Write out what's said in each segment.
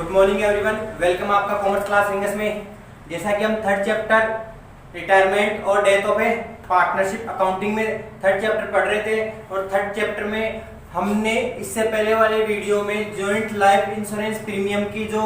Good morning everyone, welcome आपका commerce class English में। जैसा कि हम थर्ड चैप्टर रिटायरमेंट और death of A partnership accounting में थर्ड चैप्टर पढ़ रहे थे और थर्ड चैप्टर में हमने इससे पहले वाले वीडियो में जॉइंट लाइफ इंश्योरेंस प्रीमियम की जो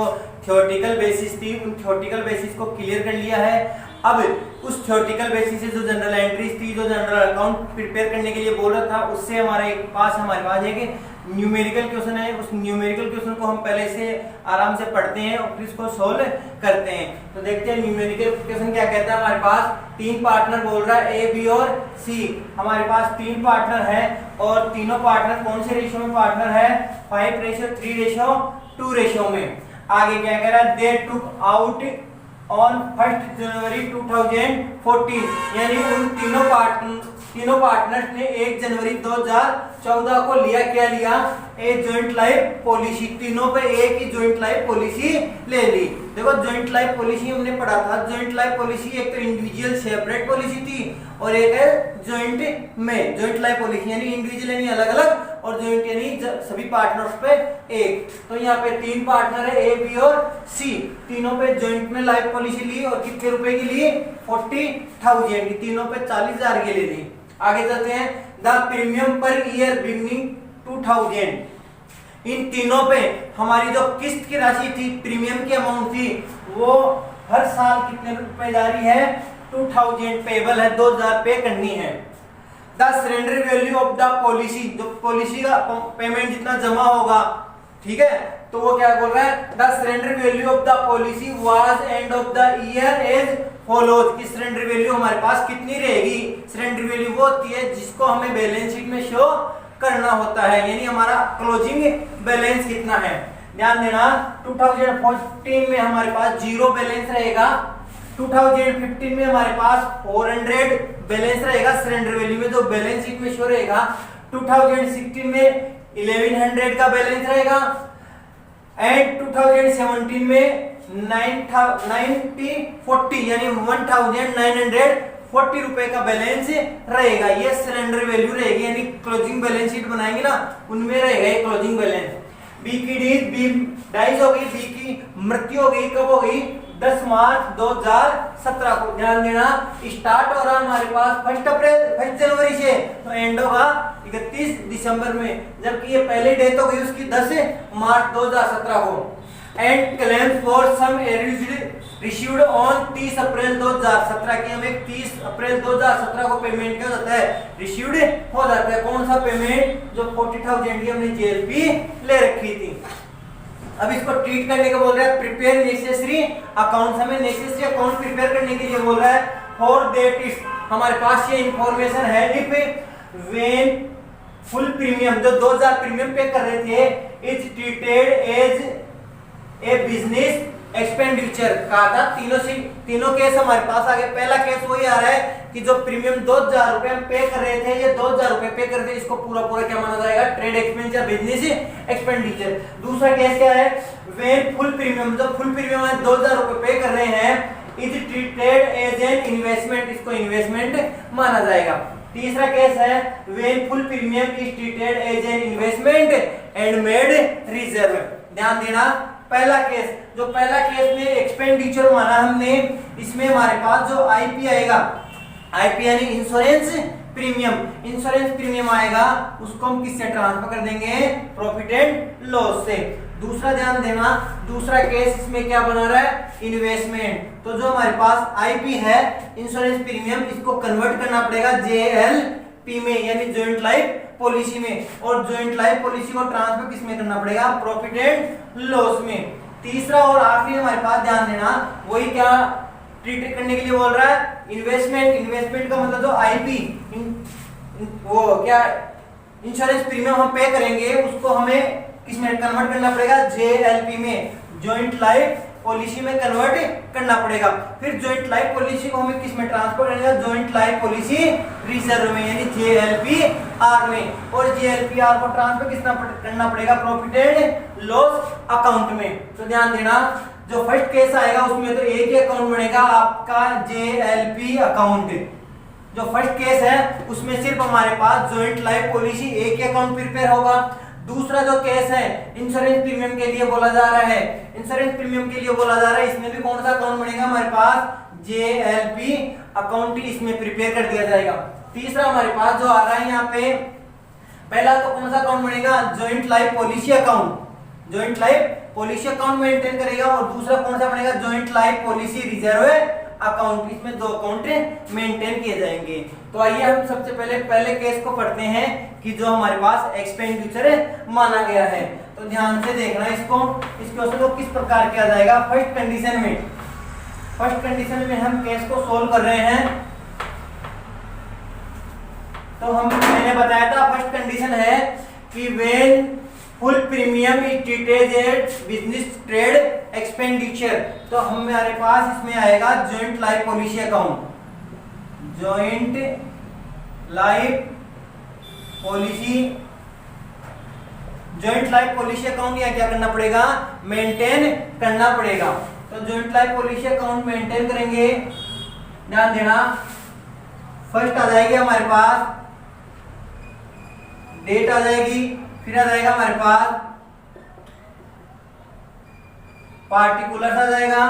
थ्योरेटिकल बेसिस थी उन थ्योरेटिकल बेसिस को क्लियर कर लिया है। अब उस थ्योरेटिकल बेसिस से जो जनरल एंट्रीज थी, जो जनरल अकाउंट प्रिपेयर करने के लिए बोल रहा था, उससे हमारे पास एक न्यूमेरिकल क्वेश्चन है। उस न्यूमेरिकल क्वेश्चन को हम पहले से आराम से पढ़ते हैं और फिर इसको सोल्व करते हैं। तो देखते हैं न्यूमेरिकल क्वेश्चन क्या कहता है। हमारे पास तीन पार्टनर बोल रहा है, ए, बी और सी। हमारे पास तीन पार्टनर है और तीनों पार्टनर कौन से रेशियो में पार्टनर है? 5:3:2 रेशियो में। आगे क्या कह रहा है? दे टुक आउट ऑन 1 जनवरी 2014, यानी उन तीनों पार्टनर्स ने 1 जनवरी 2014 को क्या लिया? एक जॉइंट लाइफ पॉलिसी। तीनों पे एक ही जॉइंट लाइफ पॉलिसी ले ली। देखो जॉइंट लाइफ पॉलिसी हमने पढ़ा था। जॉइंट लाइफ पॉलिसी एक तो इंडिविजुअल सेपरेट पॉलिसी थी और एक है जॉइंट में। जॉइंट लाइफ पॉलिसी यानी इंडिविजुअल यानी अलग अलग और जॉइंट यानी सभी पार्टनर्स पे एक। तो यहाँ पे तीन पार्टनर है, ए, बी और सी। तीनों पे जॉइंट में लाइफ पॉलिसी ली और कितने रुपए की ली? 40,000 की। तीनों पे 40,000 की ले ली। आगे चलते हैं। The premium per year beginning 2000। इन तीनों पे हमारी जो किस्त की राशि थी, प्रीमियम की अमाउंट थी, वो हर साल कितने रुपए जारी है? 2000 पेबल है, 2000 पे करनी है। The surrender value of the policy, जो पॉलिसी का पेमेंट जितना जमा होगा, ठीक है, तो वो क्या बोल रहा है? The surrender value of the policy was end of the year as follows. की सरेंडर वैल्यू हमारे पास कितनी रहेगी? सरेंडर वैल्यू वो होती है जिसको हमें बैलेंस शीट में शो करना होता है, यानी हमारा क्लोजिंग बैलेंस कितना है। ध्यान देना, 2014 में हमारे पास 0 बैलेंस रहेगा, 2015 में हमारे पास 400 बैलेंस रहेगा सरेंडर वैल्यू में, जो बैलेंस शीट में शो रहेगा। 2016 में 1100 का बैलेंस रहेगा एंड 2017 में 9040 यानी 1940 रुपए का बैलेंस रहेगा। ये सरेंडर वैल्यू रहेगी, यानी क्लोजिंग बैलेंस शीट बनाएंगे ना, उनमें रहेगा ये क्लोजिंग बैलेंस। बी की डाइज हो गई, बी की मृत्यु हो गई, कब हो गई? 10 मार्च 2017 को। ध्यान देना, स्टार्ट हो रहा हमारे पास 1 जनवरी से, तो एंड होगा 31 दिसंबर में, जबकि ये पहले डेट हो गई उसकी 10 मार्च 2017 को। And claim for sum received on 30 April 2017 की हमें 30 अप्रैल 2017 को पेमेंट क्या होता है? रिसीव्ड हो जाता है। कौन सा पेमेंट? जो 40,000 की हमने जेएलपी ले रखी थी। अब इसको ट्रीट करने को बोल रहा है प्रिपेयर नेसेसरी अकाउंट्स। हमें नेसेसरी अकाउंट प्रिपेयर करने के लिए बोल रहा है। फॉर दैट इज हमारे पास ये इंफॉर्मेशन है। इफ व्हेन फुल प्रीमियम, जो 2000 प्रीमियम पे कर रहे थे, is treated as a business expenditure कहा था। तीनों केस हमारे पास आ गए। पहला केस वही आ रहा है कि जो प्रीमियम 2000 रुपए हम पे कर रहे थे, ये 2000 रुपए पे कर रहे थे, इसको पूरा क्या माना जाएगा? Trade expenditure, business expenditure. दूसरा केस क्या है? व्हेन फुल प्रीमियम, जो फुल प्रीमियम है 2000 रुपए पे कर रहे हैं, is treated as an investment, इसको इन्वेस्टमेंट माना जाएगा। तीसरा केस है when full premium is treated as an investment and made reserve. ध्यान देना, पहला केस, जो पहला केस में एक्सपेंडिचर माना हमने, इसमें हमारे पास जो आईपी आएगा, आईपी यानी इंश्योरेंस प्रीमियम आएगा, उसको हम किससे ट्रांसफर कर देंगे? प्रॉफिट एंड लॉस से। दूसरा ध्यान देना, दूसरा केस इसमें क्या बना रहा है? इन्वेस्टमेंट। तो जो हमारे पास आईपी है इंश्योरेंस प्रीमियम, इसको कन्वर्ट करना पड़ेगा जेएलपी में, यानी जॉइंट लाइफ पॉलिसी में, और जॉइंट लाइफ पॉलिसी को ट्रांसफर किसमें करना पड़ेगा? प्रॉफिट एंड लॉस में। तीसरा और आखिरी हमारे पास ध्यान देना, वही क्या ट्रीट करने के लिए बोल रहा है? इन्वेस्टमेंट का मतलब जो आईपी वो क्या इंश्योरेंस प्रीमियम हम पे करेंगे, उसको हमें किसमें कन्वर्ट करना पड़ेगा? जेएलपी में, जॉइंट लाइफ पॉलिसी में कन्वर्ट करना पड़ेगा। फिर जॉइंट लाइफ पॉलिसी को हमें किस में ट्रांसफर करना है? जॉइंट लाइफ पॉलिसी रिजर्व में, यानी जेएलपीआर में, और जेएलपीआर को ट्रांसफर किस करना पड़ेगा? प्रॉफिट एंड लॉस अकाउंट में। तो ध्यान देना, जो फर्स्ट केस आएगा उसमें तो एक ही अकाउंट बनेगा आपका, जेएलपी अकाउंट। जो फर्स्ट केस है उसमें सिर्फ हमारे पास जॉइंट लाइफ पॉलिसी एक ही अकाउंट प्रिपेयर होगा। दूसरा जो केस है इंश्योरेंस प्रीमियम के लिए बोला जा रहा है, इंश्योरेंस प्रीमियम के लिए बोला जा रहा है, इसमें भी कौन सा अकाउंट बनेगा हमारे पास, JLP अकाउंट इसमें प्रिपेयर कर दिया जाएगा। तीसरा हमारे पास जो आ रहा है यहाँ पे, पहला तो कौन सा अकाउंट बनेगा, joint life policy account, joint life policy account maintain करेगा। और दूसरा कौन सा बनेगा, joint life policy reserve account, इसमें दो अकाउंट मेंटेन किए जाएंगे। तो आइए हम सबसे पहले केस को पढ़ते हैं कि जो हमारे पास एक्सपेंडिचर माना गया है। तो ध्यान से देखना इसको, इस क्वेश्चन को किस प्रकार किया जाएगा। फर्स्ट कंडीशन में हम केस को सोल्व कर रहे हैं। तो मैंने बताया था फर्स्ट कंडीशन है कि when full premium is treated as business trade expenditure, तो हमारे पास इसमें आएगा joint life policy account, joint life policy account या क्या करना पड़ेगा, मेंटेन करना पड़ेगा। तो joint life policy account maintain करेंगे, ध्यान देना। फर्स्ट आ जाएगी हमारे पास डेट आ जाएगी, फिर आ जाएगा हमारे पास पार्टिकुलर्स आ जाएगा,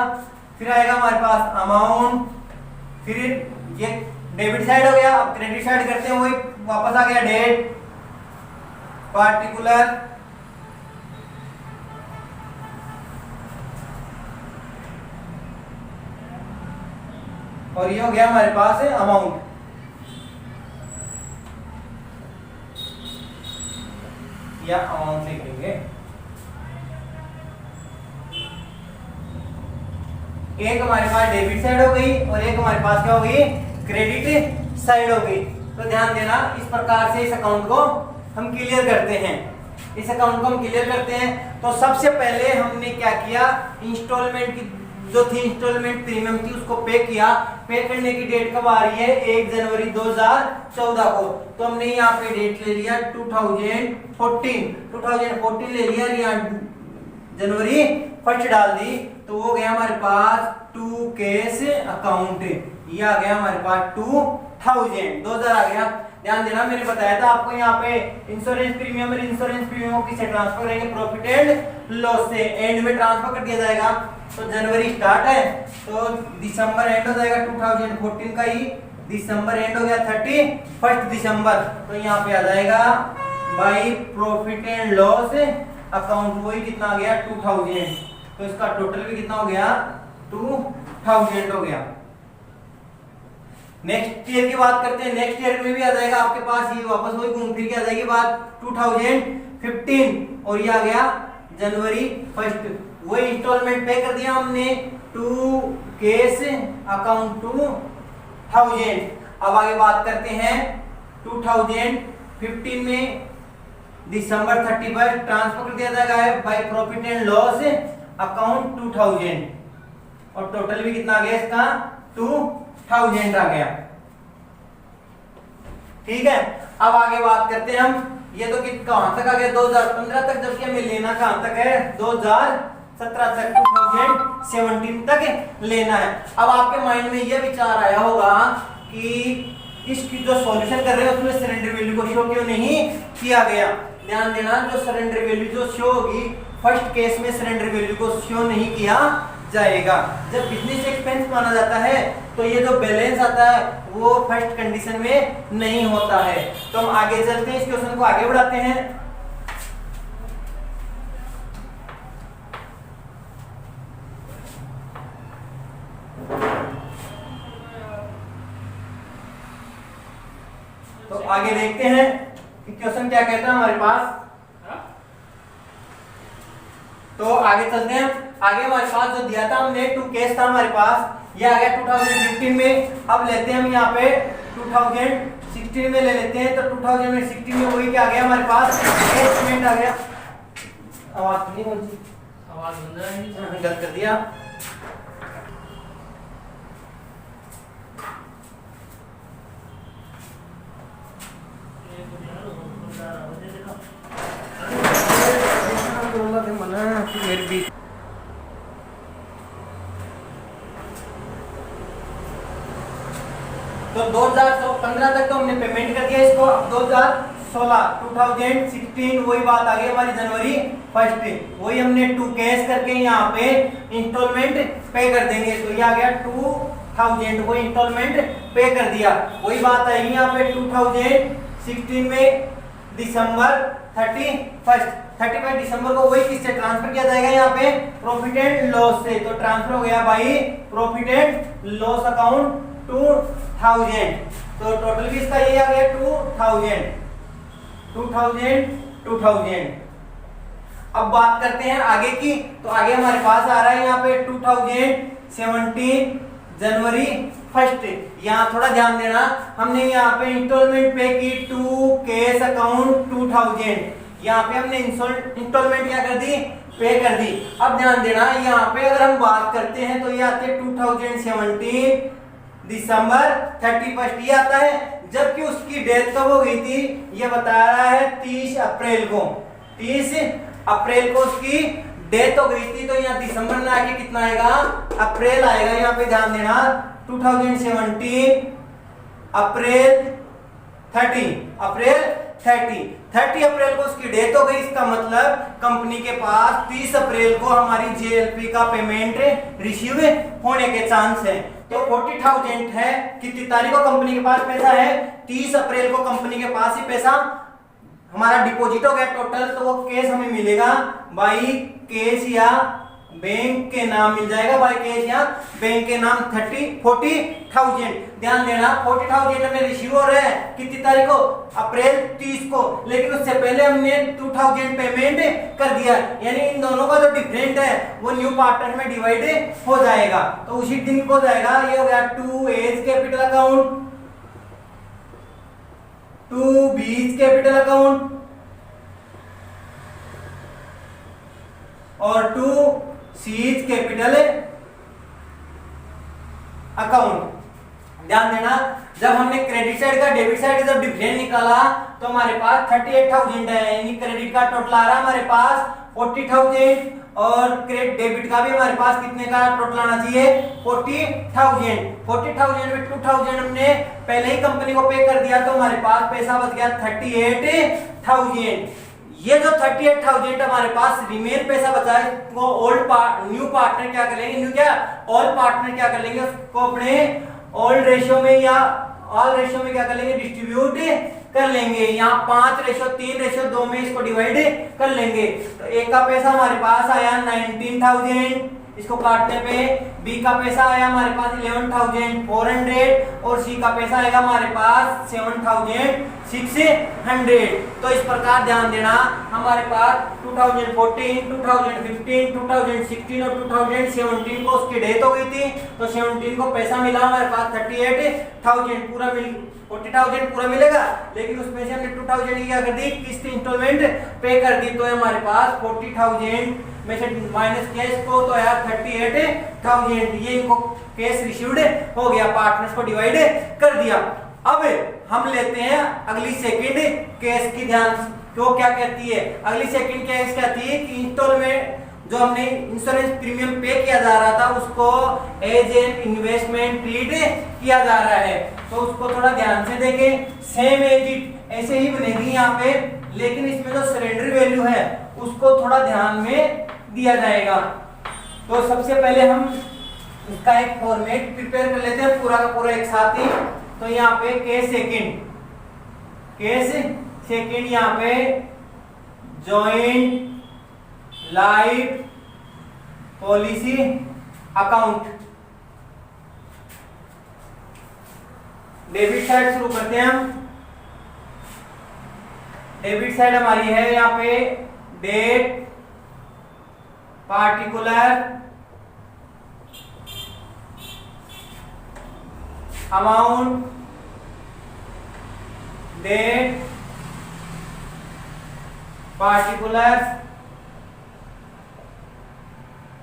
फिर आएगा हमारे पास अमाउंट, फिर ये डेबिट साइड हो गया। अब क्रेडिट साइड करते हैं, वही वापस आ गया डेट, पार्टिकुलर, और ये हो गया हमारे पास है अमाउंट। या अमाउंट लिख लेंगे। एक हमारे पास डेबिट साइड हो गई और एक हमारे पास क्या हो गई, क्रेडिट साइड हो गई। तो ध्यान देना, इस प्रकार से इस अकाउंट को हम क्लियर करते हैं, इस अकाउंट को हम क्लियर करते हैं। तो सबसे पहले हमने क्या किया, इंस्टॉलमेंट की जो थी इंस्टॉलमेंट प्रीमियम थी उसको पे किया। पे करने की डेट कब आ रही है, 1 जनवरी 2014 को। तो हमने यहाँ पे डेट ले लिया 2014 ले लिया, यहाँ जनवरी 1 डाल दी, तो वो गया हमारे पास टू केस अकाउंट, ये आ गया हमारे पास 2000 आ गया। ध्यान देना, मैंने बताया था आपको यहाँ पे इंश्योरेंस प्रीमियम किसे ट्रांसफर करेंगे, प्रॉफिट एंड लॉस से एंड में ट्रांसफर कर दिया जाएगा। तो जनवरी स्टार्ट है तो दिसंबर एंड हो जाएगा 2014 का ही, दिसंबर एंड हो गया 31 दिसंबर। तो यहाँ पे आ जाएगा by profit and loss account, वही कितना आ गया 2000। तो इसका टोटल भी कितना हो गया 2000 हो गया। नेक्स्ट ईयर की बात करते हैं, नेक्स्ट ईयर में भी आ जाएगा आपके पास, ये वापस वही घूम फिर के आ जाएगी बात 2015, और ये आ गया जनवरी 1, वही इंस्टॉलमेंट पे कर दिया हमने टू केस अकाउंट 2000। अब आगे बात करते हैं 2015 में दिसंबर 31 ट्रांसफर कर दिया जाएगा by profit and loss account 2000, और टोटल भी कितना आ गया इसका 2000 आ गया। ठीक है, अब आगे बात करते हैं हम, ये तो कहां तक आ गया 2015 तक, जबकि हमें लेना कहां तक है 2017 तक, 2017 तक लेना है। अब आपके माइंड में ये विचार आया होगा कि इसकी जो सॉल्यूशन कर रहे हैं उसमें सरेंडर वैल्यू को शो क्यों नहीं किया गया। ध्यान देना, जो सरेंडर वैल्यू जो शो होगी फर्स्ट केस में सरेंडर वैल्यू को शो नहीं किया जाएगा। जब बिजनेस एक्सपेंस माना जाता है तो ये जो बैलेंस आता है वो फर्स्ट कंडीशन में नहीं होता है। तो हम आगे चलते हैं, इस क्वेश्चन को आगे बढ़ाते हैं। तो आगे देखते हैं कि क्वेश्चन क्या कहता है हमारे पास। तो आगे चलते हैं, आगे हमारे पास जो दिया था हमने टू केस था हमारे पास, ये आ गया 2015 में। अब लेते हैं हम यहाँ पे 2016 में ले लेते हैं। तो 2016 में वही क्या आ गया हमारे पास, एस्टिमेट आ गया। आवाज नहीं होती, आवाज गलत कर दिया। मेरे बीच तो 2015 तक तो हमने पेमेंट कर दिया इसको। अब 2016 16 2016 वही बात आ गई हमारी जनवरी 1 वही हमने 2 कैश करके यहाँ पे इंस्टॉलमेंट पे कर देंगे तो ये आ गया 2000 को इंस्टॉलमेंट पे कर दिया वही बात आएगी यहाँ पे 2016 में दिसंबर 31 दिसंबर को वही किससे ट्रांसफर किया जाएगा यहाँ पे प्रॉफिट एंड लॉस से तो ट्रांसफर हो गया भाई प्रॉफिट एंड लॉस अकाउंट 2000 तो टोटल भी इसका ये आ गया 2000 अब बात करते हैं आगे की तो आगे हमारे पास आ रहा है यहाँ पे 2017 जनवरी 1 यहाँ थोड़ा ध्यान देना हमने यहाँ पे इंस्टॉलमेंट पे की 2 कैश अकाउंट 2000 यहाँ पे हमने इंस्टॉलमेंट क्या कर दी पे कर दी अब ध्यान देना यहाँ पे अगर हम बात करते हैं तो ये आते हैं 2017 दिसंबर 31 ये आता है जबकि उसकी डेथ कब हो गई थी ये बता रहा है 30 अप्रैल को उसकी डेथ हो गई थी तो यहाँ दिसंबर में आके कितना आएगा अप्रैल आएगा यहाँ पे ध्यान देना 2017 अप्रैल 30 अप्रैल को उसकी डेथ हो गई इसका मतलब कंपनी के पास 30 अप्रैल को हमारी जेएलपी का पेमेंट रिसीव होने के चांस है तो 40,000 है कितनी तारीख को कंपनी के पास पैसा है 30 अप्रैल को कंपनी के पास ही पैसा हमारा डिपॉजिट हो गया टोटल तो वो कैश हमें मिलेगा बाई कैश या बैंक के नाम मिल जाएगा बाई कैश या बैंक के नाम 40,000 ध्यान देना 40,000 हमें रिसीव हो रहा है कितनी तारीख को अप्रैल 30 को लेकिन उससे पहले हमने 2,000 पेमेंट कर दिया यानी इन दोनों का जो डिफरेंट है वो न्यू पार्टनर में डिवाइड हो जाएगा तो उसी दिन को जाएगा ये हो गया 2 एज कैपिटल अकाउंट 2 बीज कैपिटल अकाउंट और 2 सीज कैपिटल अकाउंट ध्यान देना जब हमने क्रेडिट साइड का डेबिट साइड का जब डिफरेंस निकाला तो हमारे पास 38,000 है यानी क्रेडिट का टोटल आ रहा है हमारे पास 40,000 और क्रेडिट डेबिट का भी हमारे पास कितने का टोटल आना चाहिए 40,000 में 2,000 हमने पहले ही कंपनी को पे कर दिया तो हमारे पास पैसा बच गया 38,000 ये जो 38,000 हमारे पास रिमेन पैसा बचा है वो न्यू पार्टनर क्या कर लेंगे ऑल पार्टनर क्या कर लेंगे उसको अपने ओल्ड रेशियो में या ऑल रेशियो में क्या कर लेंगे डिस्ट्रीब्यूट कर लेंगे यहाँ 5:3:2 में इसको डिवाइड कर लेंगे तो एक का पैसा हमारे पास आया 19,000 इसको काटने पे बी का पैसा आया हमारे पास 11,400 और सी का पैसा आएगा हमारे पास 7,600 तो इस प्रकार ध्यान देना हमारे पास 2014, 2015, 2016 और 2017 को उसकी डेथ हो गई थी तो 17 को पैसा मिला हमारे पास 38,000 पूरा 40,000 पूरा मिलेगा लेकिन उसमें से हमने 2,000 की क्या कर दी किस्त इंस्टॉलमेंट पे कर दी तो हमारे पास 40,000 में से माइनस किया इसको तो यार 38,000 ये इनको कैश रिसीव्ड हो गया पार्टनर्स को डिवाइड कर दिया अब हम लेते हैं अगली सेकंड केस की ध्यान तो क्या कहती है अगली सेकंड केस कहती है कि इंस्टॉलमेंट जो हमने इंश्योरेंस प्रीमियम पे किया जा रहा था उसको एज एन इन्वेस्टमेंट ट्रीट किया जा रहा है तो उसको थोड़ा ध्यान से देखें सेम एज इट ऐसे ही बनेगी यहाँ पे लेकिन इसमें जो सरेंडर वैल्यू है उसको थोड़ा ध्यान में दिया जाएगा तो सबसे पहले हम इसका एक फॉर्मेट प्रिपेयर कर लेते हैं पूरा का पूरा एक साथ ही तो यहाँ पे केस सेकंड यहाँ पे joint life policy account debit side शुरू करते हैं हम डेबिट साइड हमारी है यहाँ पे date particular amount date particular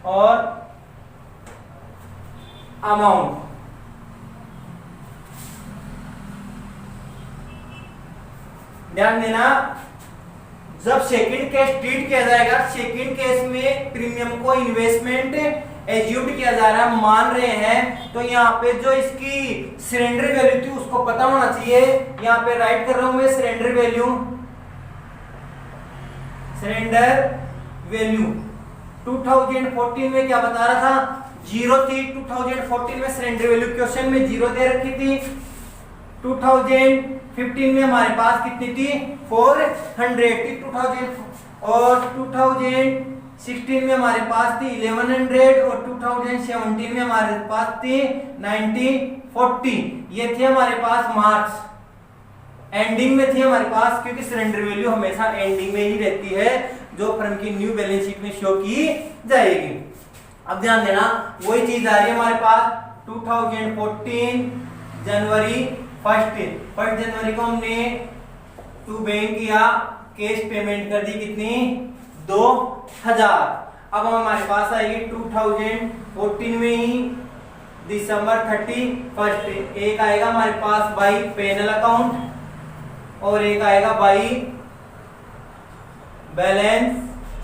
और अमाउंट ध्यान देना जब सेकंड केस ट्रीट किया जाएगा सेकंड केस में प्रीमियम को इन्वेस्टमेंट एज्यूम किया जा रहा है मान रहे हैं तो यहाँ पे जो इसकी सरेंडर वैल्यू थी उसको पता होना चाहिए यहाँ पे राइट कर रहा हूं मैं सरेंडर वैल्यू सरेंडर वैल्यू 2014 में क्या बता रहा था, 0 थी। 2014 में सरेंडर वैल्यू क्वेश्चन में 0 दे रखी थी। 2015 में हमारे पास कितनी थी, 400 थी 2000, और 2016 में हमारे पास थी 1100, और 2017 में हमारे पास थी 1940। ये थे हमारे पास मार्क्स, एंडिंग में थी हमारे पास, क्योंकि सरेंडर वैल्यू हमेशा एंडिंग में ही रहती है जो फर्म की न्यू बैलेंस शीट में शो की जाएगी। अब ध्यान देना, वही चीज आ रही है हमारे पास 2014 जनवरी 1 जनवरी को हमने टू बैंक किया, कैश पेमेंट कर दी कितनी, 2000। अब हमारे पास आएगी 2014 में ही दिसंबर 31, एक आएगा हमारे पास बाई पेनल अकाउंट और एक आएगा बाई बैलेंस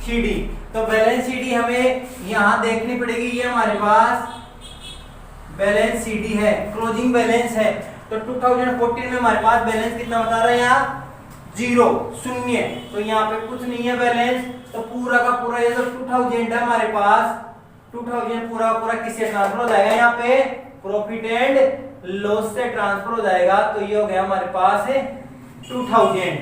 शीडी। तो बैलेंस शीडी हमें यहां देखनी पड़ेगी, ये हमारे पास बैलेंस शीडी है, क्लोजिंग बैलेंस है। तो 2014 में हमारे पास बैलेंस कितना बता रहा है, यहाँ 0 शून्य, तो यहाँ पे कुछ नहीं है बैलेंस। तो पूरा का पूरा ये जो 2000 है हमारे पास, 2000 पूरा पूरा किससे ट्रांसफर हो जाएगा, यहाँ पे प्रॉफिट एंड लॉस से ट्रांसफर हो जाएगा। तो ये हो गया हमारे पास 2000।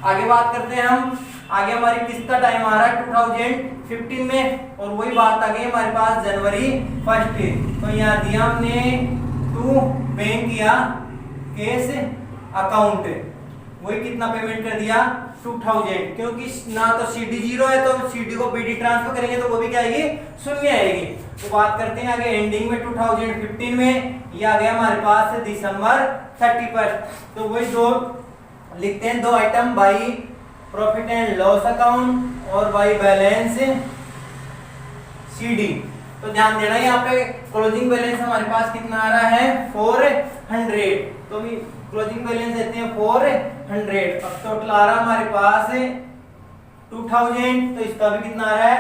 आगे बात करते हैं हम, आगे हमारी किस्त का टाइम आ रहा है 2015 में, और वही बात आ गई हमारे पास जनवरी 1। तो यहाँ दिया हमने टू बैंक किया कैश अकाउंट, वही कितना पेमेंट कर दिया 2000, क्योंकि ना तो सीडी 0 है तो सीडी को बीडी ट्रांसफर करेंगे तो वो भी क्या आएगी, शून्य आएगी। तो बात करते हैं आगे एंडिंग में 2015 में, ये आ गया हमारे पास दिसंबर 31। तो वही दो लिखते हैं, दो item by profit and loss account और बाई बैलेंस सीडी। तो ध्यान देना यहाँ पे क्लोजिंग बैलेंस हमारे पास कितना आ रहा है, 400। तो भी क्लोजिंग बैलेंस देते हैं 400। अब टोटल आ रहा है हमारे पास 2000, तो इसका भी कितना आ रहा है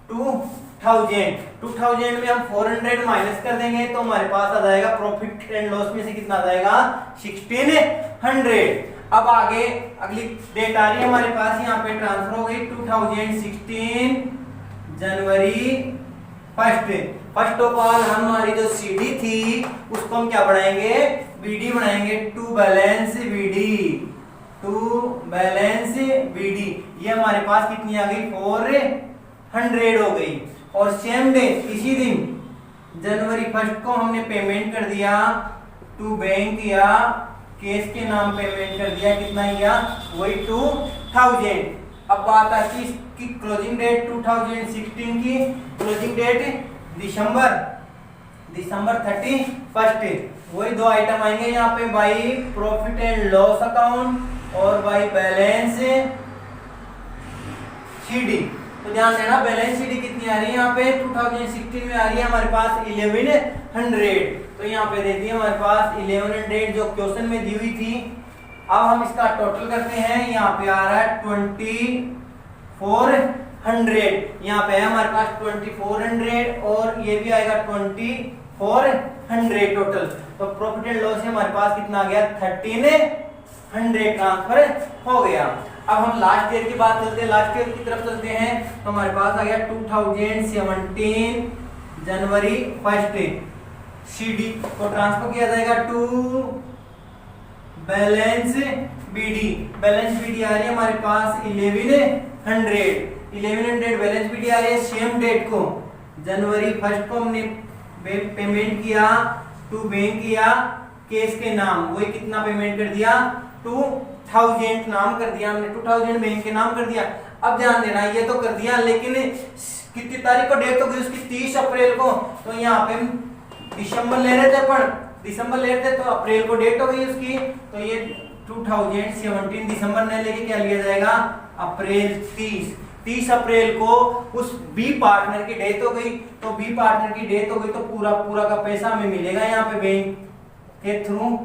2000। 2000 में हम 400 माइनस कर देंगे तो हमारे पास आ जाएगा प्रॉफिट एंड लॉस में से कितना आ जाएगा 1600। अब आगे अगली डेट आ रही है हमारे पास, यहाँ पे ट्रांसफर हो गई 2016 जनवरी 1। फर्स्ट ऑफ ऑल हमारी जो सीडी थी उसको हम क्या बनाएंगे, बीडी बनाएंगे, to balance BD, to balance BD. ये हमारे पास कितनी आ गई 400 हो गई। और सेम डे इसी दिन जनवरी 1 को हमने पेमेंट कर दिया टू बैंक किया, केस के नाम पेमेंट कर दिया, कितना किया, वही 2000। अब बात आती है इसकी क्लोजिंग डेट 2016 की, क्लोजिंग डेट दिसंबर 31। वही दो आइटम आएंगे यहाँ पे, by profit and loss account और बाई बैलेंस शीडी। तो ध्यान देना बैलेंस शीडी कितनी आ रही है यहाँ पे 2016 में आ रही है हमारे पास 1100। तो यहाँ पे देती है हमारे पास 1100 जो क्वेश्चन में दी हुई थी। अब हम इसका टोटल करते हैं, यहाँ पे आ रहा है 2400, यहाँ पे है हमारे पास 2400 और ये भी आएगा 2400 टोटल। तो प्रॉफिट एंड लॉस हमारे पास कितना आ गया 1300 ट्रांसफर हो गया। अब हम लास्ट ईयर की बात करते हैं, लास्ट ईयर की तरफ चलते हैं। तो हमारे पास आ गया 2017 जनवरी 1, सीडी को ट्रांसफर किया जाएगा to balance BD. Balance BD आ रही है हमारे पास 1100 बैलेंस बीडी आ रही है। सेम डेट को जनवरी 1 को हमने पेमेंट किया टू बैंक किया, केस के नाम, वही कितना पेमेंट कर दिया 2000 नाम कर दिया हमने, 2000 बैंक के नाम कर दिया। अब ध्यान देना, ये तो कर दिया, लेकिन कितनी तारीख को डेट हो गई उसकी 30 अप्रैल को। तो यहाँ पे दिसंबर ले रहे थे, पर दिसंबर ले रहे थे तो अप्रैल को डेट हो गई उसकी। तो ये 2017 दिसंबर ने लेके क्या लिया जाएगा अप्रैल 30 अप्रैल को उस बी पार्टनर की डेथ हो गई। तो बी पार्टनर की डेथ हो गई तो पूरा पूरा का पैसा हमें मिलेगा यहाँ पे बैंक के थ्रू।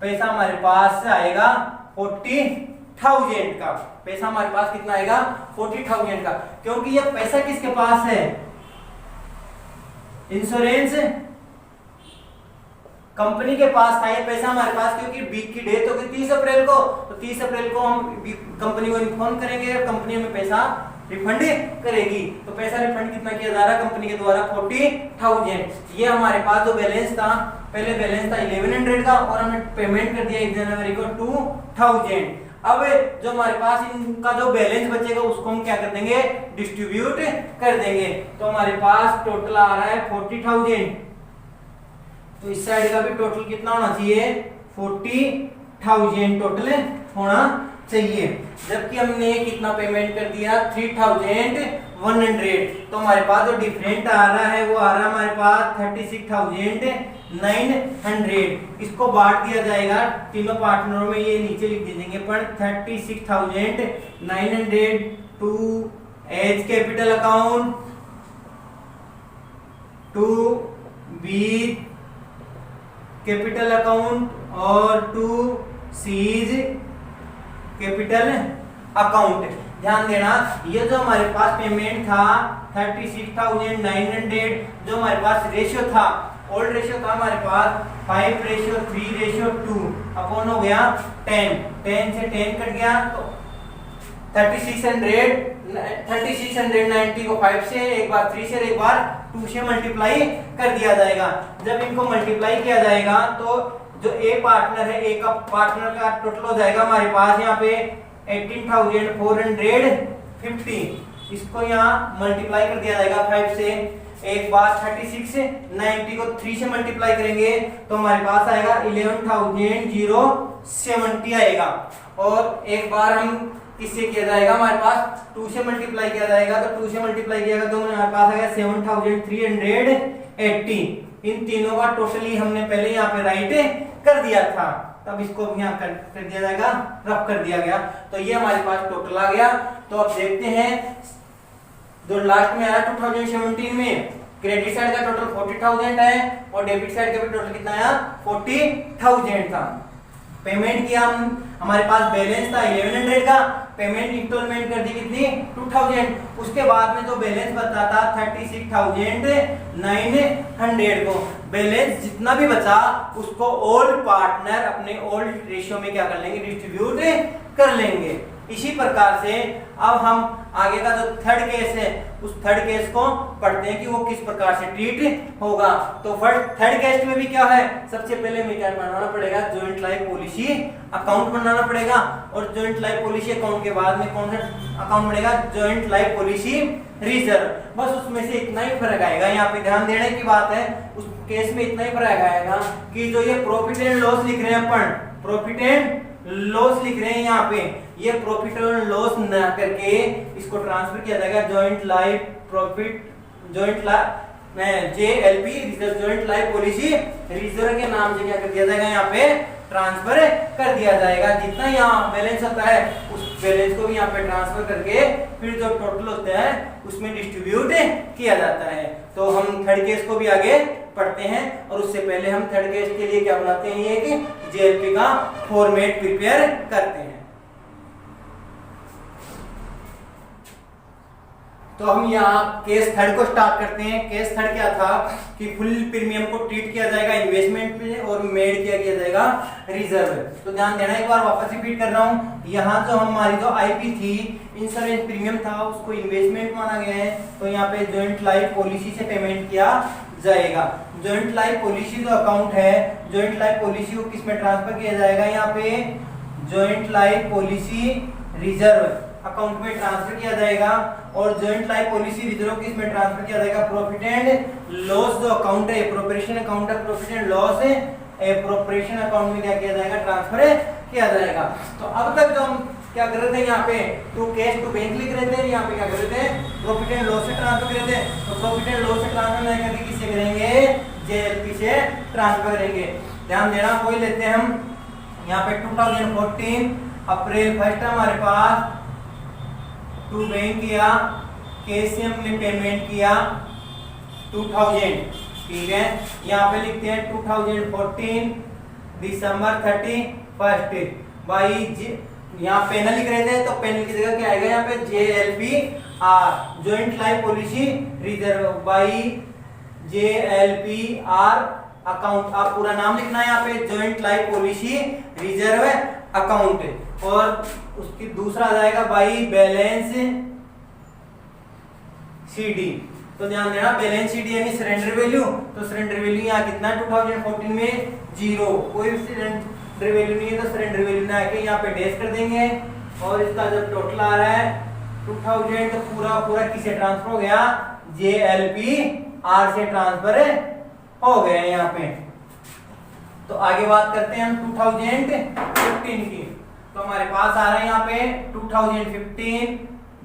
पैसा हमारे पास आएगा 40,000 का। पैसा हमारे पास कितना आएगा 40,000 का, क्योंकि ये पैसा किसके पास है, इंश्योरेंस कंपनी के पास था ये पैसा हमारे पास, क्योंकि बी की डेथ होगी 30 अप्रैल को, तो 30 अप्रैल को हम कंपनी को इन्फॉर्म करेंगे, कंपनी हमें पैसा रिफंड करेगी। तो पैसा रिफंड कितना किया जा रहा है कंपनी के द्वारा 40,000। ये हमारे पास जो बैलेंस था, पहले बैलेंस था 1100 का और हमने पेमेंट कर दिया 1 जनवरी को 2000। अब जो हमारे पास इनका जो बैलेंस बचेगा उसको हम क्या कर देंगे, डिस्ट्रीब्यूट कर देंगे। तो हमारे पास टोटल आ रहा है 40,000, तो इस साइड का भी टोटल कितना होना चाहिए, 40,000 टोटल होना चाहिए। जबकि हमने कितना पेमेंट कर दिया 3,100, तो हमारे पास जो डिफरेंट आ रहा है वो आ रहा है हमारे पास 36,900। इसको बांट दिया जाएगा तीनों पार्टनरों में, ये नीचे लिख दीजिएंगे पर 36,900 to A's capital account, to B capital account और टू सीज कैपिटल अकाउंट। ध्यान देना, ये जो हमारे पास पेमेंट था 36,900, जो हमारे पास रेशियो था, ओल्ड रेशियो था हमारे पास 5:3:2 अपॉन हो गया 10 से 10 कट गया, तो 3690 को 5 से, एक बार 3 से, एक बार 2 से मल्टीप्लाई कर दिया जाएगा। जब इनको मल्टीप्लाई किया जाएगा तो जो ए पार्टनर है, ए का पार्टनर का टोटल हो जाएगा हमारे पास यहाँ पे 18,450। इसको यहाँ मल्टीप्लाई कर दिया जाएगा 5 से, एक बार 3690 को 3 से मल्टीप्लाई करेंगे तो हमारे पास आएगा 11,070 आएगा। और एक बार हम किससे किया जाएगा, हमारे पास 2 से मल्टीप्लाई किया जाएगा, तो 2 से मल्टीप्लाई किया जाएगा तो हमारे पास आएगा 7,380। इन तीनों का टोटली हमने पहले यहाँ पे राइट कर दिया था, तब इसको यहाँ कर दिया जाएगा, रफ कर दिया गया, तो ये हमारे पास टोटल आ गया। तो अब देखते हैं जो लास्ट में आया 2017 में क्रेडिट साइड का टोटल 40,000 है और डेबिट साइड का भी टोटल कितना आया 40,000 था। पेमेंट किया हमारे पास बैलेंस था 1100 का, पेमेंट इंस्टॉलमेंट कर दी कितनी 2000। उसके बाद में जो बैलेंस बचा था 36,900 को, बैलेंस जितना भी बचा उसको ओल्ड पार्टनर अपने ओल्ड रेशियो में क्या कर लेंगे, डिस्ट्रीब्यूट कर लेंगे। इसी प्रकार से अब हम आगे का जो थर्ड केस है उस थर्ड केस को पढ़ते हैं कि वो किस प्रकार से ट्रीट होगा। तो थर्ड केस में भी क्या है, सबसे पहले हमें क्या बनाना पड़ेगा, जॉइंट लाइफ पॉलिसी अकाउंट बनाना पड़ेगा। और जॉइंट लाइफ पॉलिसी अकाउंट के बाद में कौन सा अकाउंट बनेगा, जॉइंट लाइफ पॉलिसी रिजर्व। बस उसमें से इतना ही फर्क आएगा, यहाँ पे ध्यान देने की बात है, उस केस में इतना ही फर्क आएगा कि जो ये प्रॉफिट एंड लॉस लिख रहे हैं अपन, प्रॉफिट एंड लॉस लिख रहे हैं यहाँ पे, ये प्रॉफिट और लॉस ना करके इसको ट्रांसफर किया जाएगा joint life profit, joint life JLP reserve, joint life policy reserve के नाम से क्या कर दिया जाएगा, यहाँ पे ट्रांसफर कर दिया जाएगा। जितना यहाँ बैलेंस होता है उस बैलेंस को भी यहाँ पे ट्रांसफर करके फिर जो टोटल होता है उसमें डिस्ट्रीब्यूट किया जाता है। तो हम थर्ड केस को भी आगे पढ़ते हैं और उससे पहले हम थर्ड केस के लिए क्या बनाते हैं, ये कि JLP का फॉर्मेट प्रिपेयर करते हैं। तो हम यहाँ केस थर्ड को स्टार्ट करते हैं। केस थर्ड क्या था कि फुल प्रीमियम को ट्रीट किया जाएगा इन्वेस्टमेंट में और मेड किया जाएगा रिजर्व। तो ध्यान देना, एक बार वापस रिपीट कर रहा हूँ, यहाँ जो हमारी जो IP थी, इंश्योरेंस प्रीमियम था, उसको इन्वेस्टमेंट माना गया है, तो यहाँ पे जॉइंट लाइफ पॉलिसी से पेमेंट किया जाएगा। जॉइंट लाइफ पॉलिसी जो अकाउंट है, जॉइंट लाइफ पॉलिसी को किस में ट्रांसफर किया जाएगा, यहाँ पे joint life policy reserve account में ट्रांसफर किया जाएगा। और जॉइंट लाइफ पॉलिसी रिजर्व किस में ट्रांसफर किया जाएगा, प्रॉफिट एंड लॉस जो अकाउंट है, एप्रोप्रिएशन अकाउंट है, प्रॉफिट एंड लॉस है, एप्रोप्रिएशन अकाउंट में क्या किया जाएगा, ट्रांसफर किया जाएगा। तो अब तक जो हम क्या कर रहे थे, यहाँ पे टू कैश टू बैंक लिख रहे थे, यहाँ पे क्या कर रहे थे, प्रॉफिट एंड लॉस से ट्रांसफर कर रहे थे। तो प्रॉफिट एंड लॉस से ट्रांसफर नहीं करके किससे करेंगे, JLP से ट्रांसफर करेंगे। ध्यान देना, कोई लेते हैं हम यहाँ पे 2014 अप्रैल 1 हमारे पास टू बैंक किया, कैश से हमने पेमेंट किया 2000, ठीक है। यहाँ पे लिखते हैं 2014 दिसंबर 31 बाई, यहाँ पेन लिख रहे थे तो पेन की जगह क्या आएगा, यहाँ पे JLPR joint life policy reserve by JLPR account, आप पूरा नाम लिखना है यहाँ पे, joint life policy reserve account. और उसकी दूसरा आ जाएगा बाई बैलेंस सीडी। तो ध्यान देना, बैलेंस सीडी यानी सरेंडर वैल्यू, तो सरेंडर वैल्यू यहाँ कितना 2014 में 0, कोई भी सरेंडर वैल्यू नहीं है तो सरेंडर वैल्यू ना आके यहाँ पे डैश कर देंगे। और इसका जब टोटल आ रहा है 2000 तो पूरा पूरा किसे ट्रांसफर हो गया, JLPR से ट्रांसफर हो गया यहाँ पे। तो आगे बात करते हैं हम 2015 की। तो हमारे पास आ रहा है यहाँ पे 2015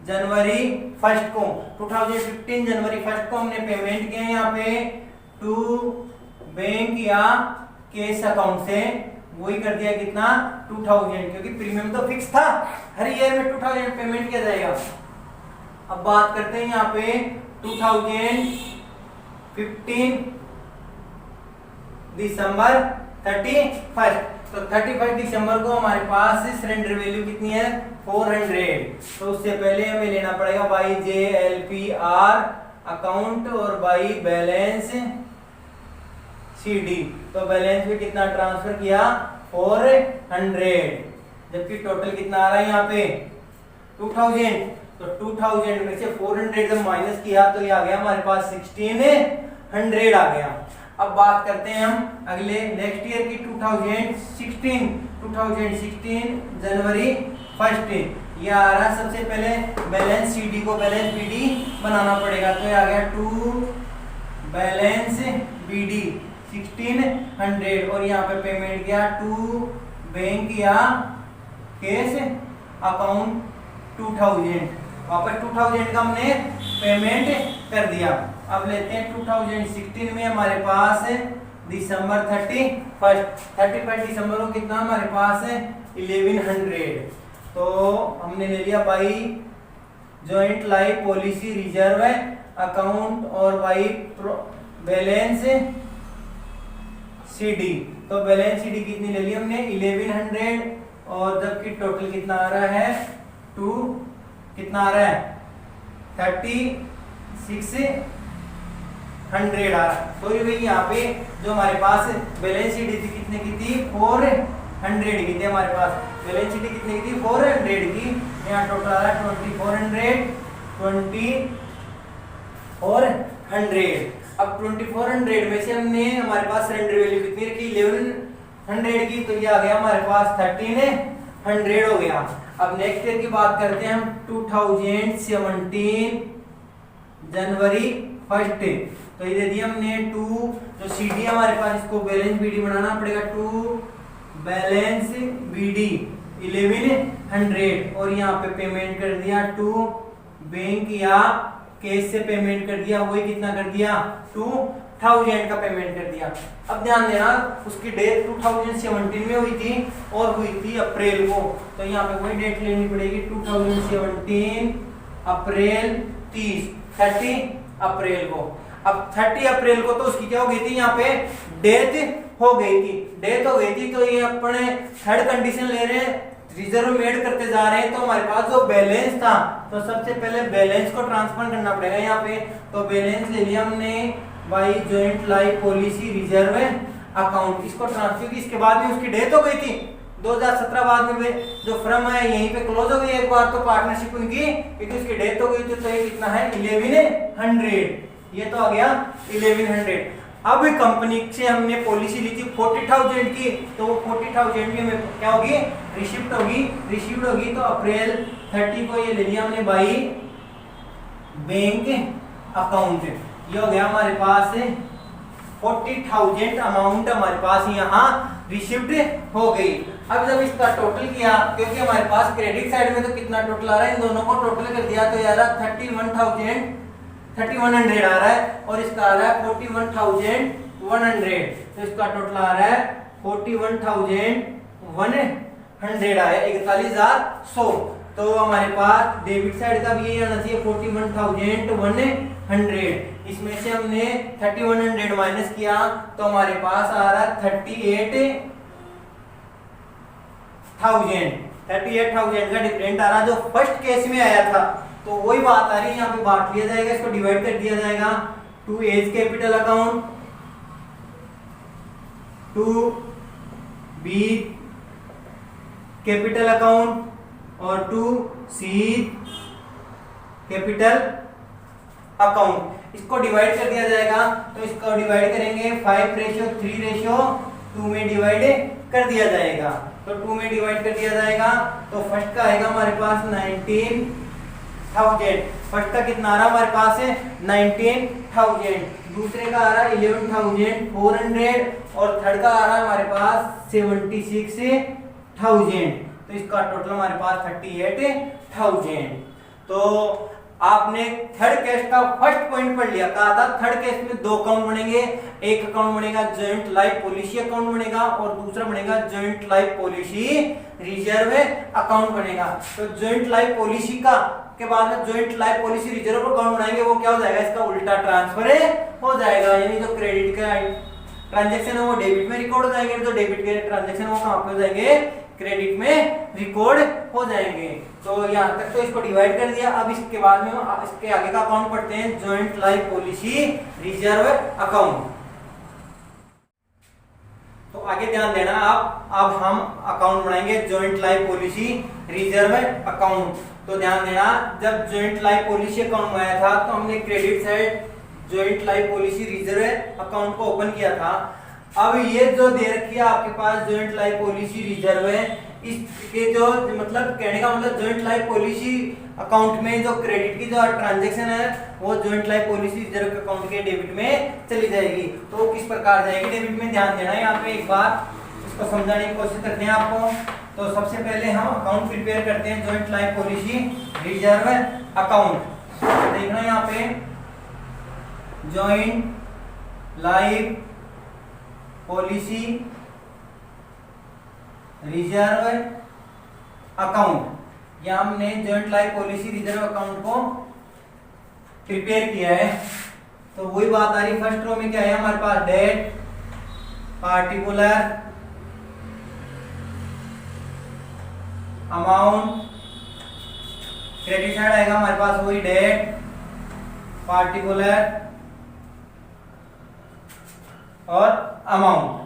जनवरी 1 को, 2015 जनवरी 1 को हमने पेमेंट किया यहाँ पे टू बैंक या कैश अकाउंट से, वही कर दिया कितना 2000, क्योंकि प्रीमियम तो फिक्स था, हर ईयर में 2000 पेमेंट किया जाएगा। अब बात करते हैं यहाँ पे 2015 दिसंबर 31, तो 31 दिसंबर को हमारे पास सरेंडर वैल्यू कितनी है 400। तो उससे पहले हमें लेना पड़ेगा बाई JLPR अकाउंट और बाई बैलेंस CD। तो बैलेंस में कितना ट्रांसफर किया 400, जबकि टोटल कितना आ रहा है यहाँ पे 2000। तो 2000 में से 400 जब माइनस किया तो ये आ गया हमारे पास 1600 आ गया। अब बात करते हैं हम अगले नेक्स्ट ईयर की 2016 जनवरी 1, ये आ रहा है। सबसे पहले बैलेंस CD को बैलेंस BD बनाना पड़ेगा, तो ये आ गया टू बैलेंस BD 1600 और यहाँ पे पेमेंट किया टू बैंक या कैश अकाउंट 2000, वापस 2000 का हमने पेमेंट कर दिया। अब लेते हैं 2016 में हमारे पास दिसंबर 31 दिसंबर को कितना हमारे पास है 1100। तो हमने ले लिया by joint life policy reserve account और बाई बैलेंस CD। तो बैलेंस CD कितनी ले ली हमने 1100, और जबकि टोटल कितना आ रहा है कितना आ रहा है 3600 आ रहा है। तो ये यहाँ पे जो हमारे पास बैलेंस शीट थी कितने की थी 400 की थी, हमारे पास बैलेंस शीट कितने की थी 400 की, यहाँ टोटल आ रहा है 2400। अब 2400 में से हमने हमारे पास सरेंडर वैल्यू कितनी रखी 1100 की, तो ये आ गया हमारे पास 1300 हो गया। अब नेक्स्ट ईयर की बात करते हैं हम 2017 जनवरी 1, तो ये दे दिया हमने टू जो CD हमारे पास, इसको बैलेंस BD बनाना पड़ेगा, टू बैलेंस BD 1100 और यहाँ पे पेमेंट कर दिया टू बैंक या कैश से पेमेंट कर दिया, वही कितना कर दिया 2000 का पेमेंट कर दिया। अब ध्यान देना उसकी डेट 2017 में हुई थी और हुई थी अप्रैल को, तो यहाँ पे वही डेट लेनी पड़ेगी 2017 अप्रैल 30 अप्रैल को। अब 30 अप्रैल को तो उसकी क्या हो गई थी यहाँ पे डेथ हो गई थी, तो ये अपने थर्ड कंडीशन ले रहे हैं, रिजर्व में ऐड करते जा रहे हैं। तो हमारे पास जो बैलेंस था तो सबसे पहले बैलेंस को ट्रांसफर करना पड़ेगा यहाँ पे, तो बैलेंस ले लिया हमने by joint life policy reserve account, इसको ट्रांसफर की। इसके बाद में उसकी डेथ हो गई थी 2017 बाद में जो फर्म है यहीं पे क्लोज हो गई एक बार, तो पार्टनरशिप उनकी क्योंकि उसकी डेथ हो गई थी, तो ये कितना है 1100, ये तो आ गया 1100। अब कंपनी से हमने पॉलिसी ली थी 40,000 की, तो वो 40,000 की हमें क्या होगी रिसीव्ड होगी। तो अप्रैल 30 को ये ले लिया हमने बाई बैंक अकाउंट, ये हो गया हमारे पास 40,000 अमाउंट हमारे पास यहाँ रिसीव्ड हो गई। अब जब इसका टोटल किया, क्योंकि हमारे पास क्रेडिट साइड में तो कितना टोटल आ रहा है, इन दोनों को टोटल कर दिया तो यार 3100 आ रहा है और इसका आ रहा है 41,100, तो इसका टोटल आ रहा है 41,100 आया 41,100। तो हमारे पास डेबिट साइड का भी यही आना चाहिए 41,100। इसमें से हमने 3100 माइनस किया तो हमारे पास आ रहा है 38,000 का डिफरेंट आ रहा जो फर्स्ट केस में आया था। तो वही बात आ रही है, यहाँ पे बांट लिया जाएगा, इसको डिवाइड कर दिया जाएगा to A's capital account to B capital account और टू सी कैपिटल अकाउंट। इसको डिवाइड कर दिया जाएगा, तो इसको डिवाइड करेंगे 5:3:2 में डिवाइड कर दिया जाएगा। तो 2 में डिवाइड कर दिया जाएगा, तो फर्स्ट का आएगा हमारे पास 19,000। फर्स्ट का कितना आ रहा हमारे पास है 19,000, दूसरे का आ रहा है 11,400 और थर्ड का आ रहा है हमारे पास 76,000। तो इसका टोटल हमारे पास 38,000। तो आपने थर्ड केस का फर्स्ट पॉइंट पढ़ लिया, कहा था थर्ड केस में दो अकाउंट बनेंगे, एक अकाउंट बनेगा जॉइंट लाइफ पॉलिसी अकाउंट बनेगा और दूसरा बनेगा joint life policy reserve account बनेगा। तो जॉइंट लाइफ पॉलिसी का के बाद में joint life policy reserve account बनाएंगे, वो क्या हो जाएगा, इसका उल्टा ट्रांसफर हो जाएगा, यानी जो क्रेडिट का ट्रांजैक्शन है वो डेबिट में रिकॉर्ड हो जाएंगे, जो डेबिट के ट्रांजैक्शन वो कहां पे हो जाएंगे, क्रेडिट में रिकॉर्ड हो जाएंगे। तो यहाँ तक तो इसको डिवाइड कर दिया। अब इसके बाद में इसके आगे का अकाउंट पढ़ते हैं, joint life policy reserve account. तो आगे ध्यान देना आप, अब हम अकाउंट बनाएंगे joint life policy reserve account. तो ध्यान देना, जब जॉइंट लाइफ पॉलिसी अकाउंट बनाया था तो हमने credit side joint life policy reserve account को ओपन किया था। अब ये जो दे रखी है आपके पास जॉइंट लाइफ पॉलिसी रिजर्व है, इसके जो मतलब कहने का मतलब जॉइंट लाइफ पॉलिसी अकाउंट में जो क्रेडिट की जो ट्रांजैक्शन है वो joint life policy reserve account के डेबिट में चली जाएगी। तो किस प्रकार जाएगी डेबिट में, ध्यान देना है यहाँ पे, एक बार इसको समझाने की कोशिश करते हैं आपको। तो सबसे पहले हम अकाउंट प्रिपेयर करते हैं joint life policy reserve account. देखना यहाँ पे joint life policy reserve account, या हमने joint life policy reserve account को प्रिपेयर किया है। तो वही बात आ रही, फर्स्ट रो में क्या है हमारे पास, date particular amount, credit side आएगा हमारे पास वही डेट पार्टिकुलर और अमाउंट।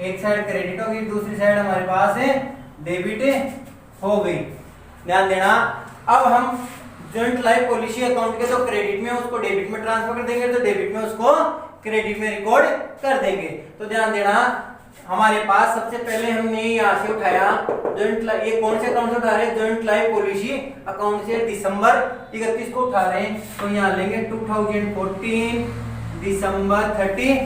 एक साइड क्रेडिट होगी, दूसरी साइड हमारे पास है डेबिट हो गई। ध्यान देना, अब हम जॉइंट लाइफ पॉलिसी अकाउंट के जो क्रेडिट में उसको डेबिट में ट्रांसफर कर देंगे, तो डेबिट में उसको क्रेडिट में रिकॉर्ड कर देंगे। तो ध्यान देना, हमारे पास सबसे पहले हमने यहाँ से उठाया जॉइंट, ये कौन से अकाउंट से उठा रहे हैं, जॉइंट लाइफ पॉलिसी अकाउंट से दिसंबर 31 को उठा रहे हैं। तो यहाँ लेंगे 2014 दिसंबर 31।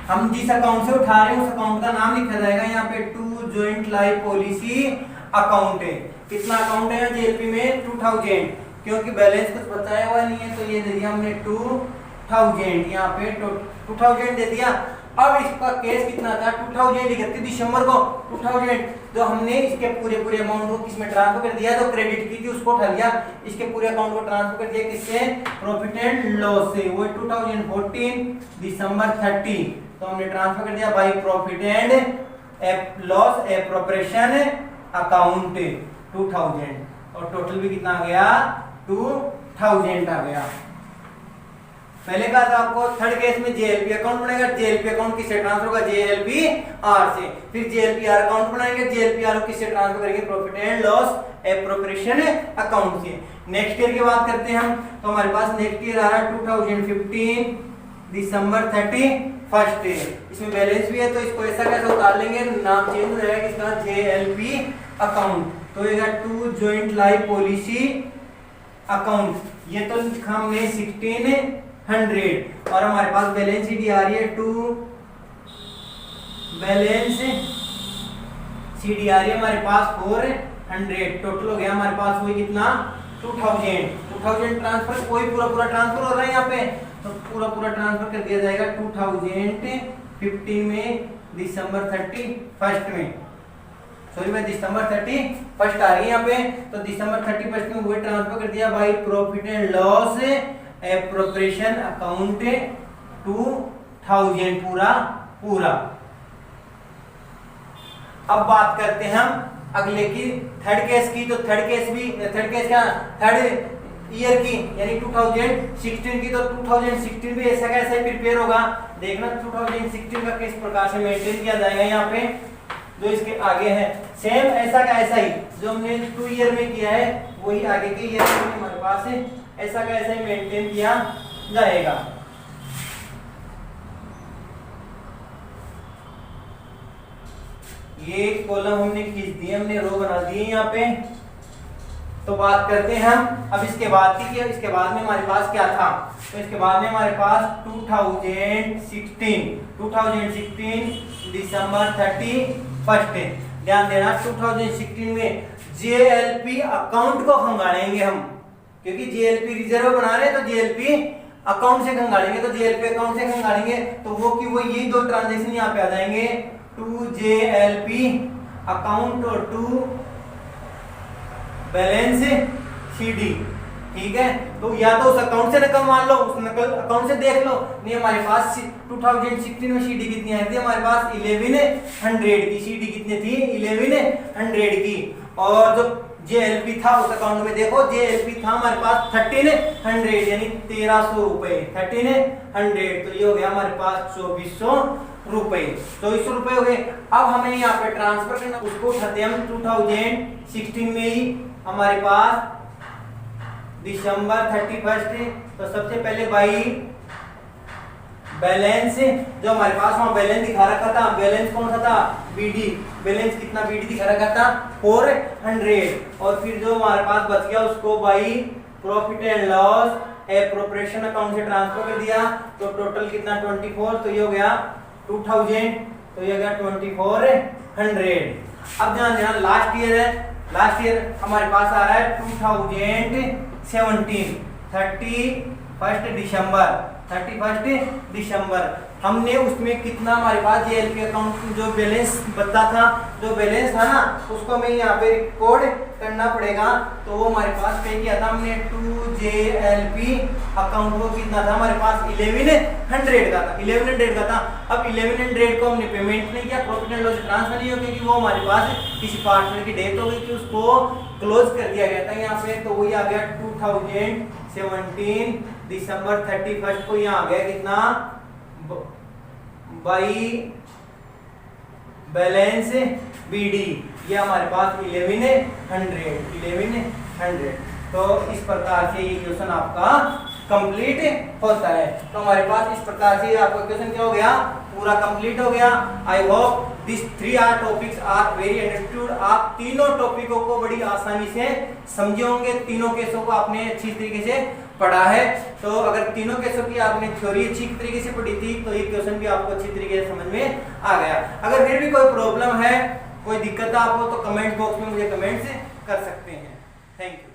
हम जिस अकाउंट से उठा रहे हैं उस अकाउंट का नाम लिखा जाएगा यहाँ पे to joint life policy account है। कितना अकाउंट है जेएलपी में 2000, क्योंकि बैलेंस कुछ बताया हुआ नहीं है, तो ये दे दिया हमने 2000, यहाँ पे 2000 दे दिया। अब इसका केस कितना था, 2031 दिसंबर को 2000, जो हमने इसके पूरे अमाउंट को किसमें ट्रांसफर कर दिया, जो क्रेडिट की थी उसको उठा लिया, इसके पूरे अकाउंट को ट्रांसफर कर दिया किससे, प्रॉफिट एंड लॉस से, वो 2014 दिसंबर 30। तो हमने ट्रांसफर कर दिया by profit and loss appropriation account 2000, और टोटल भी कितना आ गया 2000 आ गया। पहले कहा था आपको थर्ड केस में जेएलपी अकाउंट बनेगा, जेएलपी अकाउंट किससे ट्रांसफर होगा, जेएलपी आर से, फिर जेएलपी आर अकाउंट बनाएंगे, जेएलपी आर किससे ट्रांसफर करेंगे, profit and loss appropriation account से। नेक्स्ट ईयर की बात करते हैं हम, तो हमारे पास नेक्स्ट ईयर आ रहा है 2015 दिसंबर 31। इसमें बैलेंस भी है, तो इसको ऐसा कैसे उतार लेंगे, नाम चेंज हो जाएगा इसका, जेएलपी अकाउंट। तो ये to joint life policy account, ये तो लिखा हमने 1600, और हमारे पास बैलेंस शीट आ रही है टू बैलेंस शीट आ रही है हमारे पास 400। टोटल हो गया हमारे पास वही कितना 2000 ट्रांसफर, कोई पूरा ट्रांसफर हो रहा है यहाँ पे, तो पूरा ट्रांसफर कर दिया जाएगा 2015 में दिसंबर 31 में, सॉरी मैं दिसंबर 31 आ रही है यहाँ पे, तो दिसंबर 31 में वो ट्रांसफर कर दिया by profit and loss appropriation account 2000 पूरा। अब बात करते हैं हम अगले की, थर्ड केस की। तो थर्ड केस क्या, थर्ड ईयर की यानी 2016 की। तो 2016 भी ऐसा कैसे प्रिपेयर होगा, देखना 2016 का किस प्रकार से मेंटेन किया जाएगा यहाँ पे जो इसके आगे है। सेम ऐसा का ऐसा ही जो हमने 2 ईयर में किया है वही आगे के ईयर में हमारे पास है ऐसा का ऐसा ही मेंटेन किया जाएगा। ये कॉलम हमने खींच दिए, हमने रो बना दिए यहाँ पे। तो बात करते हैं हम अब इसके बाद की, इसके बाद में हमारे पास क्या था। तो इसके बाद में हमारे पास 2016 दिसंबर 31। ध्यान देना 2016 में जेएलपी अकाउंट को खंगालेंगे हम, क्योंकि जेएलपी रिजर्व बना रहे हैं तो जेएलपी अकाउंट से खंगालेंगे। तो जेएलपी अकाउंट से खंगालेंगे तो वो की वो यही दो ट्रांजेक्शन यहाँ पे आ जाएंगे, टू जेएलपी अकाउंट और टू बैलेंस सीडी। ठीक है, तो या तो उस अकाउंट से नकल मान लो, उस नकल अकाउंट से देख लो। नहीं हमारे पास 2016 में सीडी कितनी आई थी हमारे पास 1100 की। सीडी कितनी थी 1100 की। और जो जेएलपी था उस अकाउंट में देखो जेएलपी था हमारे पास 1300 यानी 1300 रुपए 1300। तो ये हो गया हमारे पास 2400 रुपए 2400 रुपए हो गए। अब हमें यहाँ पे ट्रांसफर करना, उसको उठाते हम 2016 में ही हमारे पास दिसंबर 31। तो सबसे पहले भाई बैलेंस जो हमारे पास वहां बैलेंस दिखा रखा था, बैलेंस कौन सा था बीडी। बैलेंस कितना बीडी दिखा रखा था 400। और फिर जो हमारे पास बच गया उसको भाई profit and loss appropriation account से ट्रांसफर कर दिया। तो टोटल कितना 24। तो ये हो गया 2000। तो ये हो गया 2400। अब ध्यान देना लास्ट ईयर है, लास्ट ईयर हमारे पास आ रहा है 2017 31 दिसंबर। हमने उसमें कितना हमारे पास जेएलपी अकाउंट जो बैलेंस बता था, जो बैलेंस था ना उसको हमें यहाँ पे रिकॉर्ड करना पड़ेगा। तो वो हमारे पास पे किया था हमने 2 जेएलपी अकाउंट को कितना था हमारे पास 1100 का था, 1100 का था। अब 1100 को हमने पेमेंट नहीं किया, प्रॉफिट एंड लॉस ट्रांसफर नहीं हो गया क्योंकि वो हमारे पास किसी पार्टनर की डेथ हो गई थी, उसको क्लोज कर दिया गया था यहाँ पे। तो वही आ गया 2017 दिसंबर 31 को यहाँ आ गया कितना बाई बैलेंस बीडी। ये हमारे पास 1100। तो इस प्रकार से ये क्वेश्चन आपका कंप्लीट होता है। तो हमारे पास इस प्रकार से आपका क्वेश्चन क्या हो गया पूरा कंप्लीट हो गया। I hope this 3 are topics are very understood. आप तीनों टॉपिकों को बड़ी आसानी से समझे होंगे, तीनों केसों को आपने अच्छी तरीके से पढ़ा है। तो अगर तीनों केसों की आपने थ्योरी अच्छी तरीके से पढ़ी थी तो ये क्वेश्चन भी आपको अच्छी तरीके से समझ में आ गया। अगर फिर भी कोई प्रॉब्लम है, कोई दिक्कत है आपको तो कमेंट बॉक्स में मुझे कमेंट्स कर सकते हैं। Thank you.